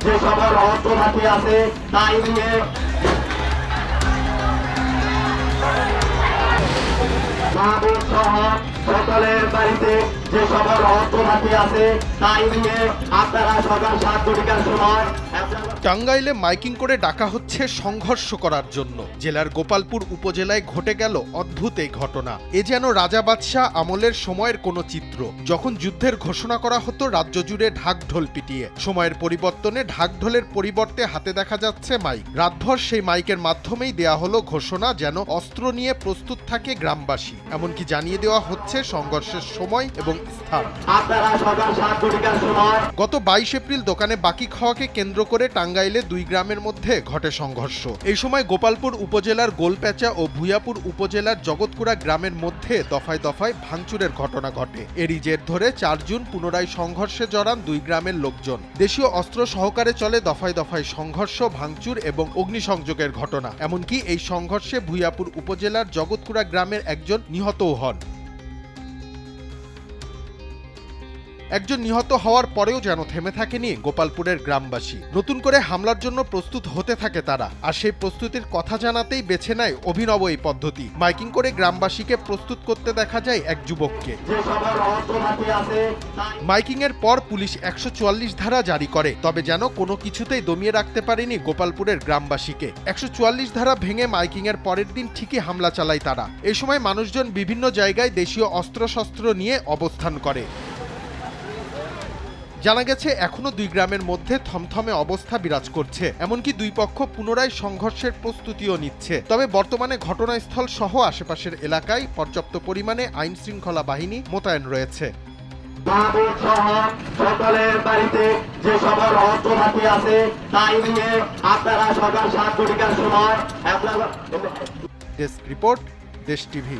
যে সকল অর্থঘাটি আছে তাই নিয়ে মাহবুব সহ সকলের বাড়িতে যে সকল অর্থঘাটি আছে তাই নিয়ে আপনারা সকাল 7:00 সময় টাঙ্গাইলে মাইকিং করে ডাকা হচ্ছে সংঘর্ষ করার জন্য। জেলার গোপালপুর উপজেলায় ঘটে গেল অদ্ভুত এই ঘটনা। এ যেন রাজা বাদশাহ আমলের সময়ের কোনো চিত্র, যখন যুদ্ধের ঘোষণা করা হতো রাজ্য জুড়ে ঢাক ঢোল পিটিয়ে। সময়ের পরিবর্তনে ঢাক ঢোলের পরিবর্তে হাতে দেখা যাচ্ছে মাইক। রাতভর সেই মাইকের মাধ্যমেই দেয়া হলো ঘোষণা, যেন অস্ত্র নিয়ে প্রস্তুত থাকে গ্রামবাসী। এমনকি জানিয়ে দেওয়া হচ্ছে সংঘর্ষের সময় এবং স্থান। গত 22 এপ্রিল দোকানে বাকি খাওয়াকে কেন্দ্র করে টাঙ্গাইলে দুই গ্রামের মধ্যে ঘটে সংঘর্ষ। এই সময় গোপালপুর উপজেলার গোলপ্যাচা ও ভুইয়াপুর উপজেলার জগৎকুড়া গ্রামের মধ্যে দফায় দফায় ভাঙচুরের ঘটনা ঘটে। এরই জের ধরে 4 জুন পুনরায় সংঘর্ষে জড়ান দুই গ্রামের লোকজন। দেশীয় অস্ত্র সহকারে চলে দফায় দফায় সংঘর্ষ, ভাঙচুর এবং অগ্নিসংযোগের ঘটনা। এমনকি এই সংঘর্ষে ভুইয়াপুর উপজেলার জগৎকুড়া গ্রামের একজন নিহতও হন। একজন নিহত হওয়ার পরেও যেন থেমে থাকেনি গোপালপুরের গ্রামবাসী। নতুন করে হামলার জন্য প্রস্তুত হতে থাকে তারা, আর সেই প্রস্তুতির কথা জানাতেই বেছে নেয় অভিনব এই পদ্ধতি। মাইকিং করে গ্রামবাসীকে প্রস্তুত করতে দেখা যায় এক যুবককে। মাইকিং এর পর পুলিশ 144 ধারা জারি করে, তবে যেন কোনো কিছুতেই দমিয়ে রাখতে পারেনি গোপালপুরের গ্রামবাসীকে। 144 ধারা ভেঙে মাইকিং এর পরের দিন ঠিকই হামলা চালায় তারা। এই সময় মানুষজন বিভিন্ন জায়গায় দেশীয় অস্ত্রশস্ত্র নিয়ে অবস্থান করে। জানা গেছে এখনো দুই গ্রামের মধ্যে থমথমে অবস্থা বিরাজ করছে। এমনকি দুই পক্ষ পুনরায় সংঘর্ষের প্রস্তুতিও নিচ্ছে। তবে বর্তমানে ঘটনাস্থল সহ আশেপাশের এলাকায় পর্যাপ্ত পরিমাণে আইন শৃঙ্খলা বাহিনী মোতায়েন রয়েছে। সকলের বাড়িতে যে সকল অর্থঘাটি আছে তাই নিয়ে আপনারা সকাল 7:00 সময় ডেস্ক রিপোর্ট, দেশ টিভি।